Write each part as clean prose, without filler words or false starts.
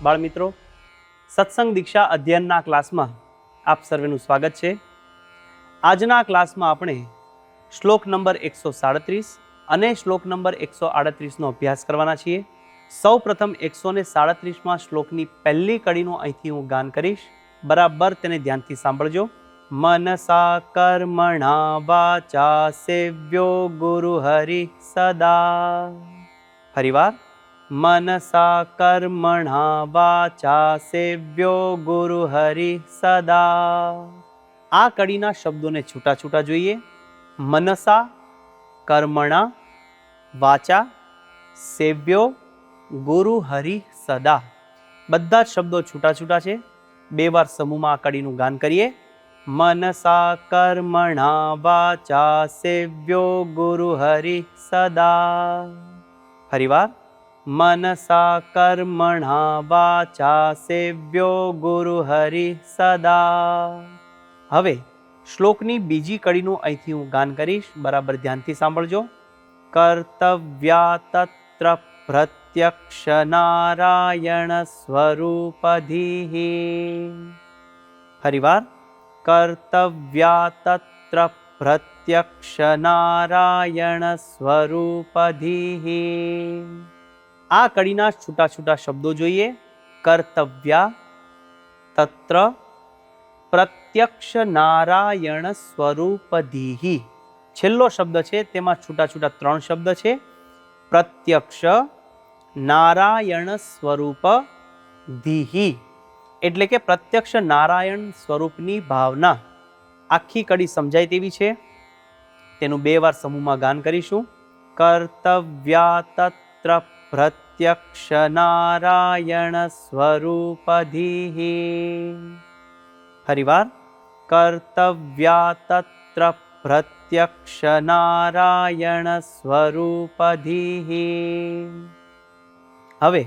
બાળમિત્રો, સત્સંગ દીક્ષા અધ્યયનના ક્લાસમાં આપ સર્વેનું સ્વાગત છે. આજના ક્લાસમાં આપણે શ્લોક નંબર 137 અને શ્લોક નંબર 138નો અભ્યાસ કરવાના છીએ. સૌ પ્રથમ 137માં શ્લોકની પહેલી કડીનું અહીંથી હું ગાન કરીશ. બરાબર તેને ધ્યાનથી સાંભળજો. મનસા કર્મણા વાચા સેવ્યો ગુરુ હરિ સદા. ફરીવાર, મનસા કર્મણા વાચા સેવ્યો ગુરુ હરિ સદા. આ કડીના શબ્દોને છૂટા છૂટા જોઈએ. મનસા કર્મણા વાચા સેવ્યો ગુરુ હરિ સદા. બધા જ શબ્દો છૂટા છૂટા છે. બે વાર સમૂહમાં આ કડીનું ગાન કરીએ. મનસા કર્મણા વાચા સેવ્યો ગુરુ હરિ સદા. ફરીવાર, મનસા કર્મણા વાચા સેવ્યો ગુરુ હરિ સદા. હવે શ્લોકની બીજી કડીનું અહીંથી હું ગાન કરીશ. બરાબર ધ્યાનથી સાંભળજો. કર્તવ્યા તત્ર પ્રત્યક્ષ નારાયણ સ્વરૂપધિઃ. ફરીવાર, કર્તવ્યા તત્ર પ્રત્યક્ષ નારાયણ સ્વરૂપધિઃ. આ કડીના છૂટા છૂટા શબ્દો જોઈએ. કર્તવ્યા તત્ર પ્રત્યક્ષ નારાયણ સ્વરૂપધિઃ. છેલ્લો શબ્દ છે તેમાં છૂટા છૂટા ત્રણ શબ્દ છે. પ્રત્યક્ષ નારાયણ સ્વરૂપધિઃ એટલે કે પ્રત્યક્ષ નારાયણ સ્વરૂપની ભાવના. આખી કડી સમજાય તેવી છે. તેનું બે વાર સમૂહમાં ગાન કરીશું. કર્તવ્યા તત્ર પ્રત્યક્ષ નારાયણ સ્વરૂપધિઃ. ફરીવાર, કર્તવ્યા તત્ર પ્રત્યક્ષ નારાયણ સ્વરૂપધિઃ. હવે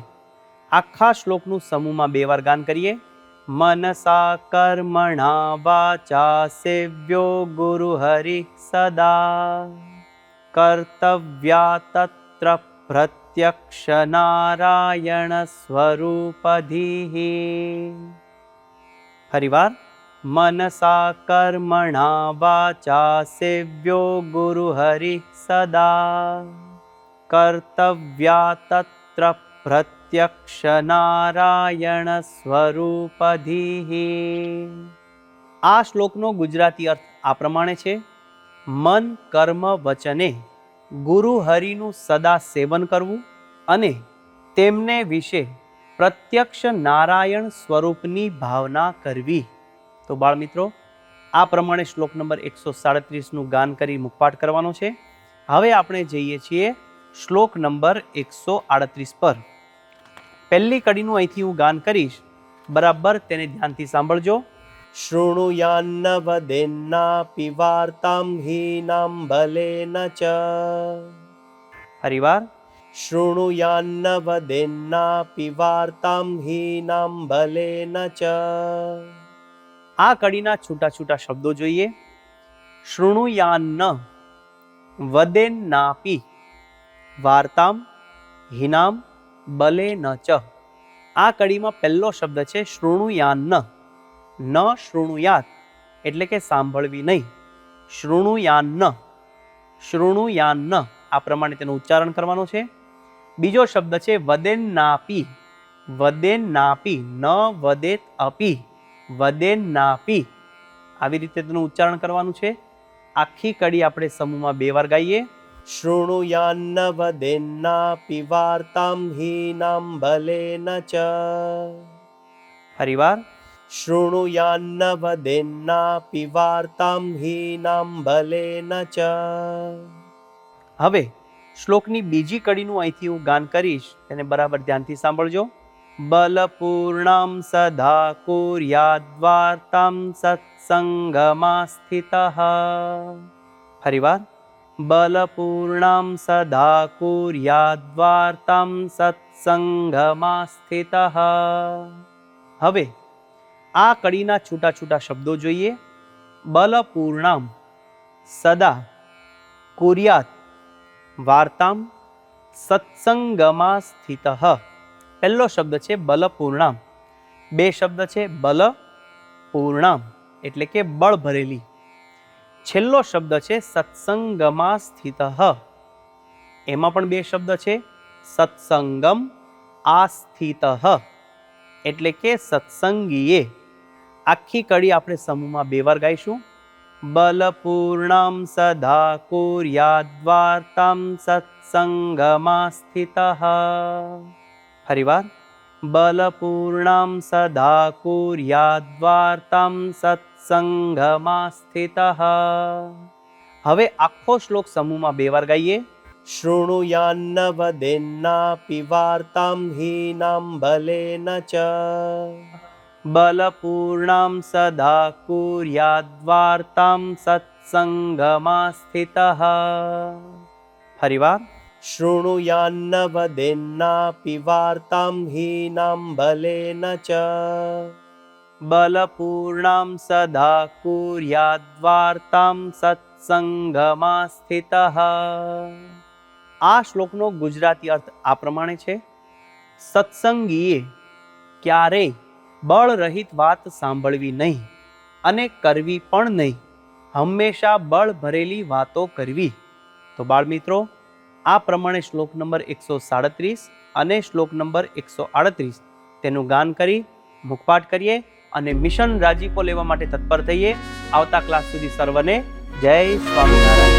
આખા શ્લોકનું સમૂહમાં બે વાર ગાન કરીએ. મનસા કર્મણા વાચા સેવ્યો ગુરુ હરિ સદા. કર્તવ્યા તત્ર પ્રત્યક્ષ નારાયણ સ્વરૂપધિઃ. ફરીવાર, મનસા કર્મણા વાચા સેવ્યો ગુરુ હરિ સદા. કર્તવ્યા તત્ર પ્રત્યક્ષ નારાયણ સ્વરૂપધિઃ. આ શ્લોકનો ગુજરાતી અર્થ આ પ્રમાણે છે. મન કર્મ વચને ગુરુ હરિનું સદા સેવન કરવું અને તેમને વિશે પ્રત્યક્ષ નારાયણ સ્વરૂપની ભાવના કરવી. તો બાળમિત્રો, આ પ્રમાણે શ્લોક નંબર 137નું ગાન કરી મુખપાઠ કરવાનો છે. હવે આપણે જઈએ છીએ શ્લોક નંબર 138 પર. પહેલી કડીનું અહીંથી હું ગાન કરીશ. બરાબર તેને ધ્યાનથી સાંભળજો. શૃણુયાન્ન વદેન્નાપી વાર્તાં હીનાં બલેન ચ. ફરીવાર, શૃણુયાન્ન વદેન્નાપી વાર્તાં હીનાં બલેન ચ. આ કડીના છૂટા છૂટા શબ્દો જોઈએ. શૃણુયાન્ન વદેન્નાપી વાર્તાં હીનાં બલેન ચ. આ કડીમાં પહેલો શબ્દ છે શૃણુયાન્ન. ન શૃણુયાત એટલે કે સાંભળવી નહીં. શૃણુયાન્ન, શૃણુયાન્ન આ પ્રમાણે તેનું ઉચ્ચારણ કરવાનું છે. બીજો શબ્દ છે વદેન્નાપી. વદેન્નાપી, ન વદેત અપી, વદેન્નાપી આવી રીતે તેનું ઉચ્ચારણ કરવાનું છે. આખી કડી આપણે સમૂહમાં બે વાર ગાઈએ. શૃણુયાન્ન વદેન્નાપી વાર્તાં હીનાં બલેન ચ. ફરીવાર, શૃણુયાન્ન વદેન્નાપી વાર્તાં હીનાં બલેન ચ. હવે શ્લોકની બીજી કડીનું અહીંથી હું ગાન કરીશ. તેને બરાબર ધ્યાનથી સાંભળજો. બલપૂર્ણાં સદા કુર્યાદ્વાર્તાં સત્સંગમાં સ્થિતઃ. ફરીવાર, બલપૂર્ણાં સદા કુર્યાદ્વાર્તાં સત્સંગમાં સ્થિતઃ. હવે આ કડીના છૂટા છૂટા શબ્દો જોઈએ. બલપૂર્ણાં સદા કુર્યાત વાર્તાં સત્સંગમાં સ્થિતઃ. પહેલો શબ્દ છે બલપૂર્ણામ, બે શબ્દ છે બલપૂર્ણામ એટલે કે બળ ભરેલી. છેલ્લો શબ્દ છે સત્સંગમાં સ્થિતઃ, એમાં પણ બે શબ્દ છે સત્સંગમ આસ્થિતઃ એટલે કે સત્સંગીએ. આખી કડી આપણે સમૂહમાં બે વાર ગાઈશું. બલપૂર્ણામ સદા કુર્યાદ્વાર્તામ સત્સંગમાં સ્થિતઃ. ફરીવાર. બલપૂર્ણામ સદા કુર્યાદ્વાર્તામ સત્સંગમાં સ્થિતઃ. હવે આખો શ્લોક સમૂહમાં બે વાર ગાઈએ. શૃણુયાન્ન વદેન્નાપી વાર્તામ હીનામ બલેન ચ. બલપૂર્ણામ સદા કુર્યાદ્વાર્તામ સત્સંગમાં સ્થિતઃ. ફરીવાર. શૃણુયાન્ન વદેન્નાપી વાર્તામ હીનામ બલેન ચ. બલપૂર્ણામ સદા કુર્યાદ્વાર્તામ સત્સંગમાં સ્થિતઃ. આ શ્લોકનો ગુજરાતી અર્થ આ પ્રમાણે છે. સત્સંગીએ ક્યારેય બળરહિત વાત સાંભળવી નહીં અને કરવી પણ નહીં, હંમેશા બળ ભરેલી વાતો કરવી. તો બાળ મિત્રો, આ પ્રમાણે શ્લોક નંબર 137 અને શ્લોક નંબર 138 તેનું ગાન કરી મુખપાઠ કરીએ અને મિશન રાજીપો લેવા માટે તત્પર થઈએ. આવતા ક્લાસ સુધી સર્વને જય સ્વામિનારાયણ.